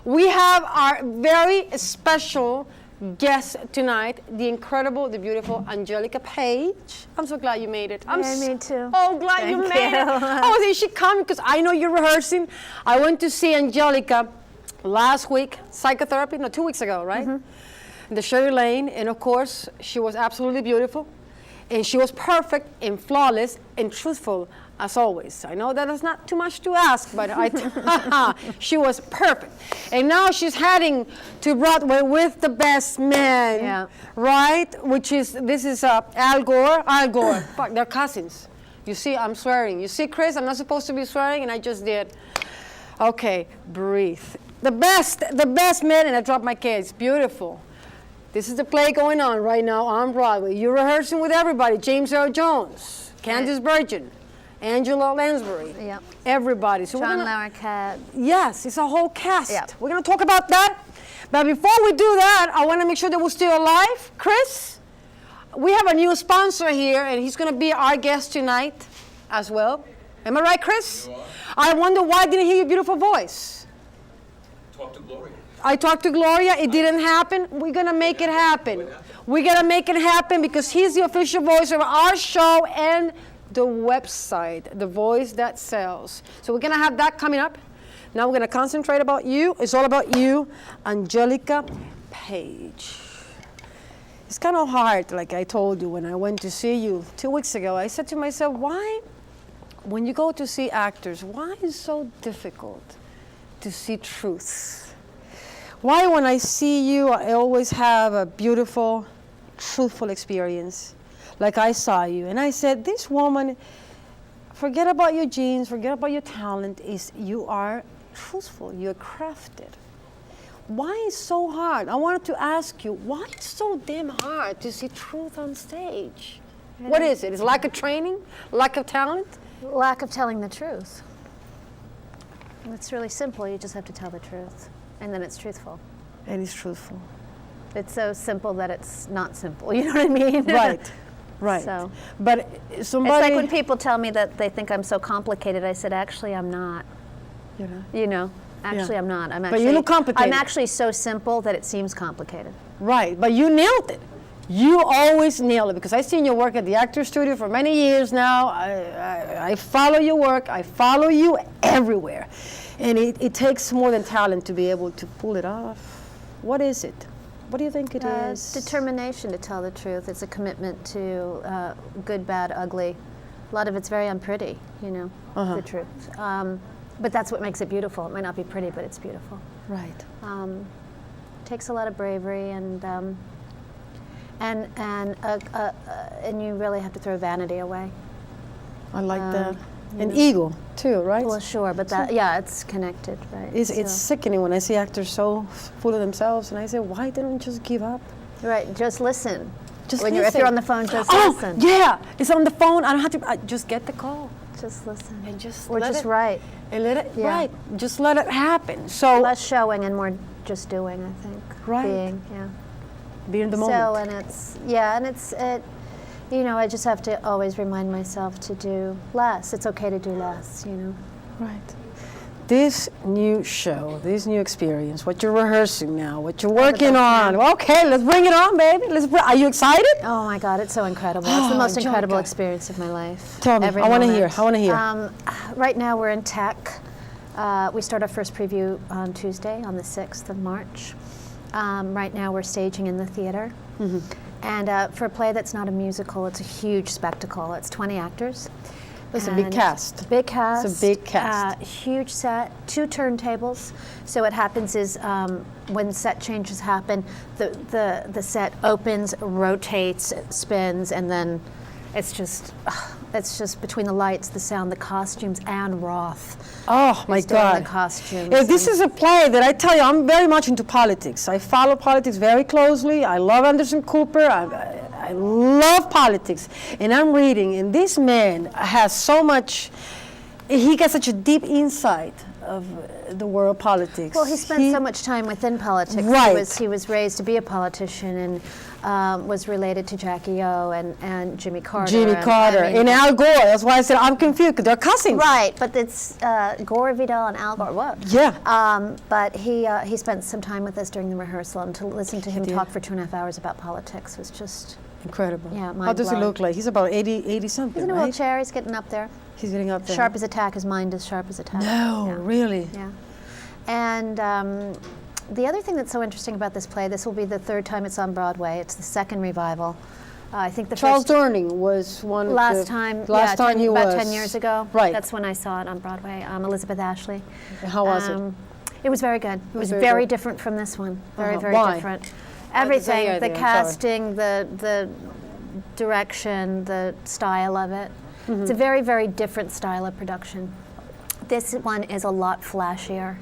We have our very special guest tonight, the incredible, the beautiful Angelica Page. I'm so glad you made it. Me too. Oh, glad you made it. Oh, is she coming? Because I know you're rehearsing. I went to see Angelica last week, psychotherapy, no, 2 weeks ago, right? In the Sherry Lane, and of course, she was absolutely beautiful. And she was perfect and flawless and truthful as always. I know that is not too much to ask, but she was perfect. And now she's heading to Broadway with the best man, right? This is Al Gore. Fuck, they're cousins. You see, I'm swearing. You see, Chris, I'm not supposed to be swearing, and I just did. Okay, breathe. The best man, and I dropped my K. It's beautiful. This is the play going on right now on Broadway. You're rehearsing with everybody. James Earl Jones, Candice Bergen, Angela Lansbury, everybody. So John Larroquette. Yes, it's a whole cast. We're going to talk about that. But before we do that, I want to make sure that we're still alive. Chris, we have a new sponsor here, and he's going to be our guest tonight as well. Am I right, Chris? You are. I wonder why I didn't hear your beautiful voice. Talk to Gloria. I talked to Gloria. It didn't happen. We're going to make it happen. We're going to make it happen because he's the official voice of our show and the website, The Voice That Sells. So we're going to have that coming up. Now we're going to concentrate about you. It's all about you, Angelica Page. It's kind of hard, like I told you, when I went to see you 2 weeks ago. I said to myself, why, when you go to see actors, why is it so difficult to see truth? Why, when I see you, I always have a beautiful, truthful experience, like I saw you. And I said, this woman, forget about your genes, forget about your talent, you are truthful, you're crafted. Why is it so hard? I wanted to ask you, why is it so damn hard to see truth on stage? What is it? Is it lack of training? Lack of talent? Lack of telling the truth. It's really simple, you just have to tell the truth. And then it's truthful. It is truthful. It's so simple that it's not simple. You know what I mean? Right. So, but somebody. it's like when people tell me that they think I'm so complicated. I said, actually, I'm not. You know, actually, I'm not. I'm actually. But you look complicated. I'm actually so simple that it seems complicated. Right, but you nailed it. You always nail it, because I've seen your work at the Actors Studio for many years now. I follow your work. I follow you everywhere. And it takes more than talent to be able to pull it off. What is it? What do you think it is? Determination to tell the truth. It's a commitment to good, bad, ugly. A lot of it's very unpretty, you know, the truth. But that's what makes it beautiful. It might not be pretty, but it's beautiful. Right. Takes a lot of bravery, and you really have to throw vanity away. I like that. And ego too, right? Well, sure, but it's connected, right? It's sickening when I see actors so full of themselves, and I say, why didn't you just give up? Right, just listen. Just when listen. If you're on the phone, just listen. Yeah, it's on the phone. I don't have to. Just get the call. Just listen. And just or let just it, write. And let it right. Just let it happen. So less showing and more just doing, I think. Right. Being in the moment. So and you know, I just have to always remind myself to do less. It's okay to do less, you know. Right. This new show, this new experience, what you're rehearsing now, what you're working on. Okay, let's bring it on, baby. Are you excited? Oh my God, it's so incredible. It's the most incredible experience of my life. Tell me, I want to hear. Right now we're in tech. We start our first preview on Tuesday, on the 6th of March. Right now we're staging in the theater. And for a play that's not a musical, it's a huge spectacle. It's 20 actors. It's a big cast. Big cast. It's a big cast. Huge set, 2 turntables. So what happens is when set changes happen, the set opens, rotates, spins, and then it's just between the lights, the sound, the costumes, and Roth. Oh my God! The costumes. This is a play that I tell you, I'm very much into politics. I follow politics very closely. I love Anderson Cooper. I love politics, and I'm reading. And this man has so much. He got such a deep insight the world politics. Well, he spent so much time within politics. Right. He was raised to be a politician and was related to Jackie O and Jimmy Carter. Jimmy Carter and Al Gore. That's why I said I'm confused because they're cousins. Right, but it's Gore Vidal and Al Gore. What? Yeah. But he spent some time with us during the rehearsal, and to listen to him did. talk for 2.5 hours about politics was just Incredible. Yeah, How does he mind-blowing. look like? He's about 80 something, He's in a right? wheelchair. He's getting up there. He's getting up there. Sharp as a tack. His mind is sharp as a tack. No, Yeah. really. Yeah. And the other thing that's so interesting about this play, this will be the 3rd time it's on Broadway. It's the 2nd revival. I think the Charles first Durning was one of last the, time. Last time he about was. 10 years ago. Right. That's when I saw it on Broadway. Elizabeth Ashley. How was it? It was very good. It was very very good. different from this one. Very, Uh-huh. very Why? different. Say Everything, idea, the I'm sorry. casting, the direction, the style of it. It's a very, very different style of production. This one is a lot flashier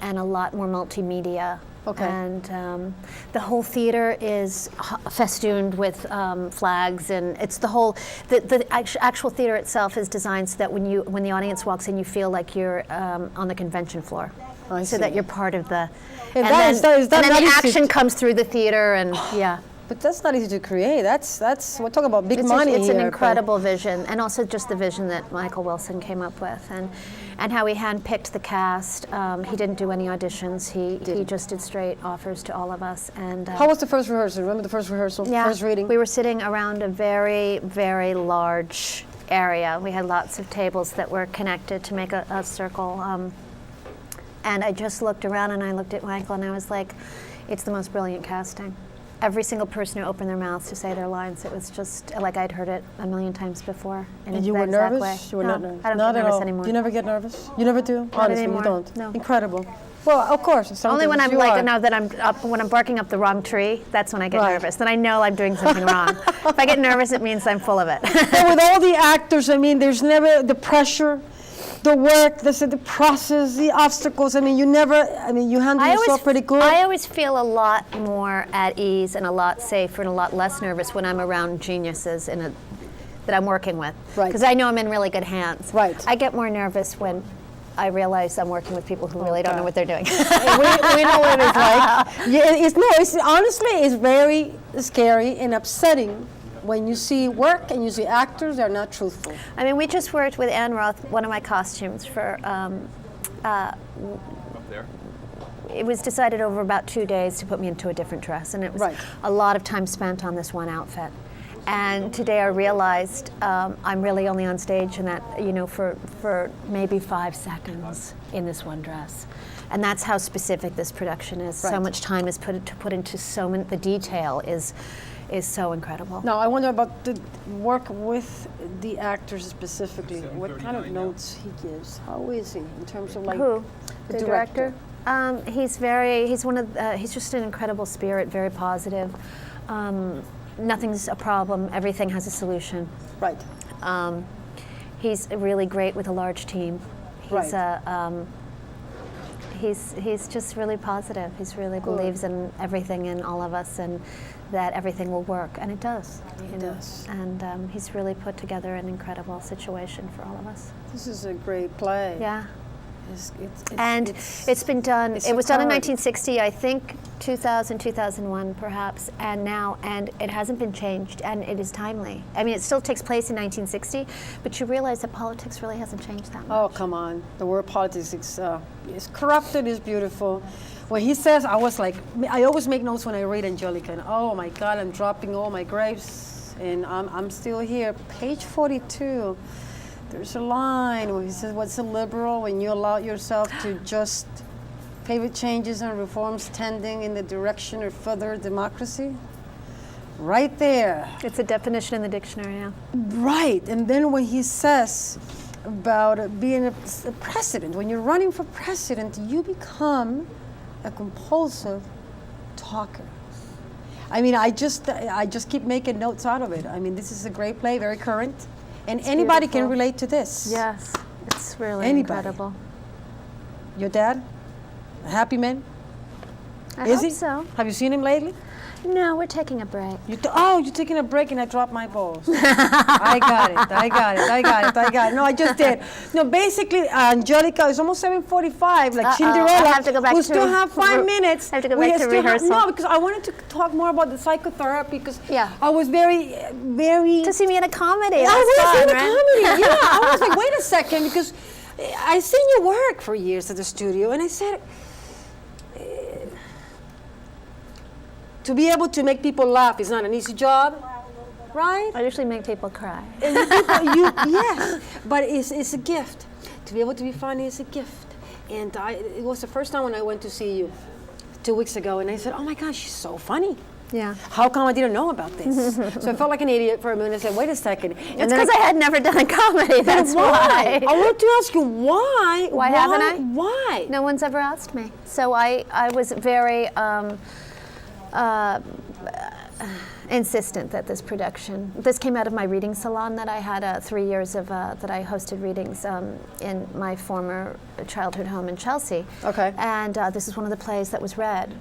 and a lot more multimedia. Okay. And the whole theater is festooned with flags, and it's the actual theater itself is designed so that when the audience walks in, you feel like you're on the convention floor, I so see. that you're part of the. And And that then, is- that is- that and then the is- action comes through the theater, and yeah. But that's not easy to create. That's we're talking about big money It's here. an but- incredible vision, and also just the vision that Michael Wilson came up with, and how he handpicked the cast. He didn't do any auditions. He just did straight offers to all of us. And How was the first rehearsal? Remember the first rehearsal? yeah, First reading? we were sitting around a very, very large area. We had lots of tables that were connected to make a circle. And I just looked around and I looked at Michael and I was like, it's the most brilliant casting. Every single person who opened their mouths to say their lines, it was just like I'd heard it a million times before. And you were nervous? You were not nervous? I don't Not get at nervous all. anymore. You never get nervous? You never do? Honestly, anymore. you don't? No. Incredible. Well, of course. Only when sometimes I'm you like, are. now that I'm up, when I'm barking up the wrong tree, that's when I get Right. nervous. Then I know I'm doing something wrong. If I get nervous, it means I'm full of it. But with all the actors, I mean, there's never the pressure, the work, the process, the obstacles. I mean, you handle yourself pretty good. I always feel a lot more at ease and a lot safer and a lot less nervous when I'm around geniuses that I'm working with. Right. Because I know I'm in really good hands. Right. I get more nervous when I realize I'm working with people who really don't know what they're doing. we know what it's like. Yeah, it's honestly, it's very scary and upsetting when you see work and you see actors that are not truthful. I mean, we just worked with Ann Roth, one of my costumes for. Up there. It was decided over about 2 days to put me into a different dress, and it was Right. a lot of time spent on this one outfit. And today I realized I'm really only on stage in that, for maybe 5 seconds in this one dress. And that's how specific this production is. So Right. much time is put into so many, the detail is so incredible. Now, I wonder about the work with the actors specifically. What kind of 7:39 now. notes he gives? How is he in terms of like Who? the director? He's just an incredible spirit, very positive. Nothing's a problem, everything has a solution. Right. He's really great with a large team. He's Right. he's just really positive. He's really believes in everything in all of us and that everything will work, and it does. It does. And he's really put together an incredible situation for all of us. This is a great play. Yeah. And It's been done. it's It was done in current. 1960, I think 2000, 2001 perhaps, and it hasn't been changed, and it is timely. I mean, it still takes place in 1960, but you realize that politics really hasn't changed that much. Oh, come on. The word politics is corrupted, is beautiful. When he says, I was like, I always make notes when I read Angelica, and oh my God, I'm dropping all my grapes, and I'm still here. Page 42. There's a line where he says, what's a liberal when you allow yourself to just favor changes and reforms tending in the direction of further democracy? Right there. It's a definition in the dictionary, yeah. Right. And then when he says about being a president, when you're running for president, you become a compulsive talker. I mean, I just keep making notes out of it. I mean, this is a great play, very current. And anybody can beautiful. relate to this. Yes, it's really Anybody. incredible. Your dad, a happy man. I Is hope he? so. Have you seen him lately? No, we're taking a break. You're taking a break and I dropped my balls. I got it. No, I just did. No, basically, Angelica, it's almost 7:45, like Cinderella. I have to go back we to still have 5 minutes. I have to go back to rehearsal. No, because I wanted to talk more about the psychotherapy because Yeah. I was very... To see me in a comedy. I That's was fun, in a right? comedy, yeah. I was like, wait a second, because I seen your work for years at the studio, and I said, to be able to make people laugh is not an easy job, right? I usually make people cry. And yes, but it's a gift. To be able to be funny is a gift. And it was the first time when I went to see you 2 weeks ago, and I said, oh my gosh, she's so funny. Yeah. How come I didn't know about this? So I felt like an idiot for a minute. I said, wait a second. It's because I had never done a comedy, that's why. I wanted to ask you why. Why haven't I? Why? No one's ever asked me. So I was very insistent that this came out of my reading salon that I had 3 years of, that I hosted readings in my former childhood home in Chelsea. Okay. And this is one of the plays that was read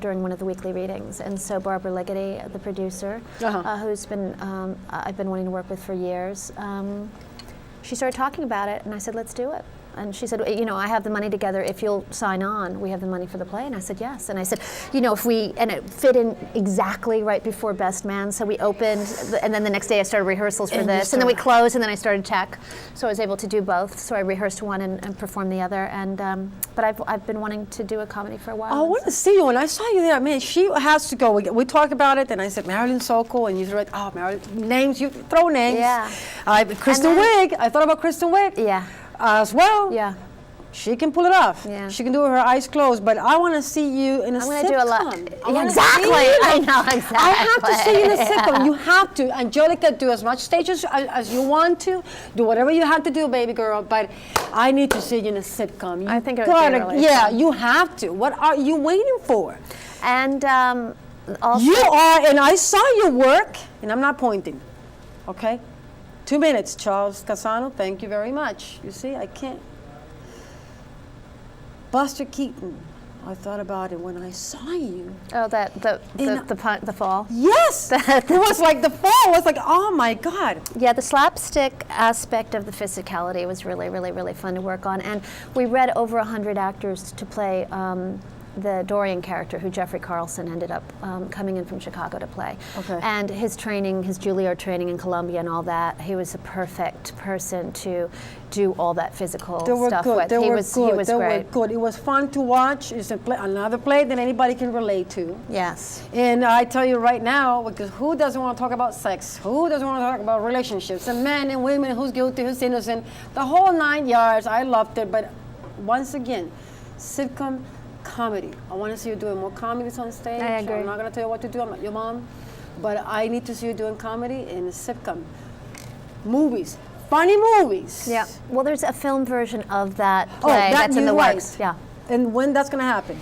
during one of the weekly readings. And so Barbara Ligeti, the producer, who's been, I've been wanting to work with for years, she started talking about it, and I said, let's do it. And she said, you know, I have the money together. If you'll sign on, we have the money for the play. And I said, yes. And I said, you know, and it fit in exactly right before Best Man. So we opened, and then the next day I started rehearsals for this. And then we closed, and then I started Tech. So I was able to do both. So I rehearsed one and performed the other. And but I've been wanting to do a comedy for a while. I want to see you. When I saw you there, man, she has to go. We talked about it, and I said, Marilyn Sokol, and you said, oh, Marilyn, names, you throw names. Yeah. Kristen Wiig. I thought about Kristen Wiig. Yeah. As well. Yeah. She can pull it off. Yeah. She can do it with her eyes closed, but I want to see you in a sitcom. I'm going to do a lot. Exactly. I know, exactly. I have to see you in a sitcom. You have to. Angelica, do as much stages as you want to. Do whatever you have to do, baby girl, but I need to see you in a sitcom. I think it would be really fun. You have to. What are you waiting for? And also... You are, and I saw your work, and I'm not pointing, okay? 2 minutes, Charles Casano, thank you very much. You see, I can't. Buster Keaton, I thought about it when I saw you. Oh, the fall? Yes! It was like the fall. It was like, oh my God. Yeah, the slapstick aspect of the physicality was really, really, really fun to work on. And we read over 100 actors to play the Dorian character, who Jeffrey Carlson ended up coming in from Chicago to play. Okay. And his training, his Juilliard training in Columbia and all that, he was a perfect person to do all that physical stuff with. He was great. It was fun to watch. It's another play that anybody can relate to. Yes. And I tell you right now, because who doesn't want to talk about sex? Who doesn't want to talk about relationships? And men and women, who's guilty, who's innocent, the whole 9 yards. I loved it, but once again, sitcom, comedy. I want to see you doing more comedies on stage. I agree. I'm not going to tell you what to do. I'm not your mom. But I need to see you doing comedy in a sitcom. Movies. Funny movies. Yeah. Well, there's a film version of that play that's in the works. Yeah. And when that's going to happen?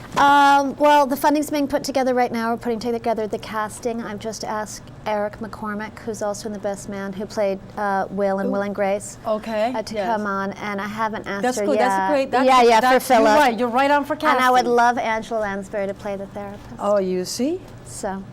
Well, the funding's being put together right now. We're putting together the casting. I've just asked Eric McCormick, who's also in The Best Man, who played Will in Will and Grace, to come on, and I haven't asked her yet. That's great. For Philip. You're right on for casting. And I would love Angela Lansbury to play the therapist. Oh, you see? So,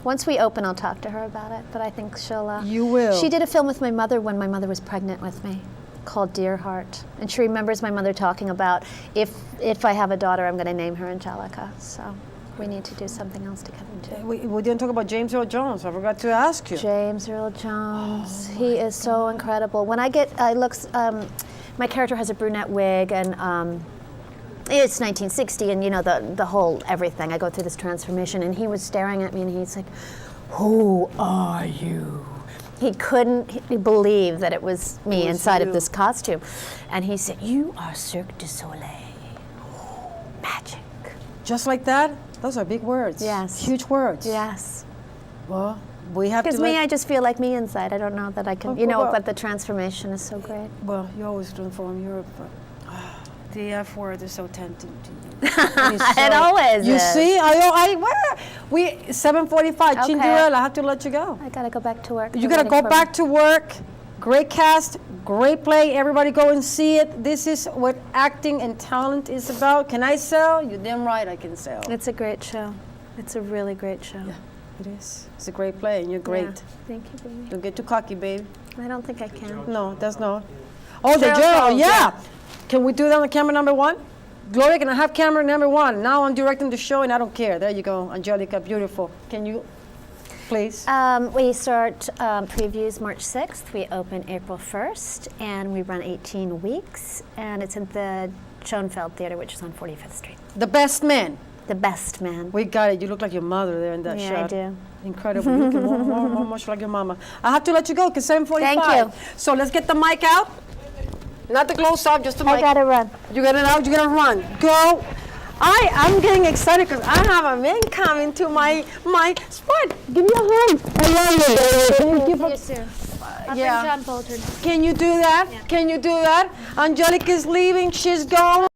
once we open, I'll talk to her about it, but I think she'll... You will. She did a film with my mother when my mother was pregnant with me, called Dear Heart, and she remembers my mother talking about if I have a daughter, I'm going to name her Angelica. So we need to do something else together too. We didn't talk about James Earl Jones. I forgot to ask you. James Earl Jones, he is so incredible. When my character has a brunette wig, and it's 1960, and you know the whole everything. I go through this transformation, and he was staring at me, and he's like, "Who are you?" He couldn't believe that it was me inside of this costume. And he said, "You are Cirque du Soleil." Magic. Just like that? Those are big words. Yes. Huge words. Yes. Well, we have to... Because I just feel like me inside. I don't know that I can, but the transformation is so great. Well, you always do it from Europe, but the F word is so tempting to you. It always you is. See? 7:45, Okay. Cinderella, I have to let you go. I gotta go back to work. You gotta go back to work. Great cast, great play. Everybody go and see it. This is what acting and talent is about. Can I sell? You're damn right I can sell. It's a great show. It's a really great show. Yeah, it is. It's a great play, and you're great. Yeah. Thank you, baby. Don't get too cocky, babe. I don't think I can. No, that's not. Oh, the Gerald Gerald, Rose, yeah. Can we do that on camera number 1? Gloria, can I have camera number 1? Now I'm directing the show, and I don't care. There you go, Angelica, beautiful. Can you, please? We start previews March 6th. We open April 1st, and we run 18 weeks. And it's in the Schoenfeld Theater, which is on 45th Street. The Best Man. The Best Man. We got it. You look like your mother there in that Yeah, shot. I do. Incredible. You look more much like your mama. I have to let you go because 7:45. Thank you. So let's get the mic out. Not the close up, just the mic. I gotta run. You got it out. You gotta run. Go. I'm getting excited because I have a man coming to my spot. Give me a hug. I love you. Thank you for. You too. I'll Yeah. bring John Bolton. Can you do that? Yeah. Can you do that? Angelica's leaving. She's gone.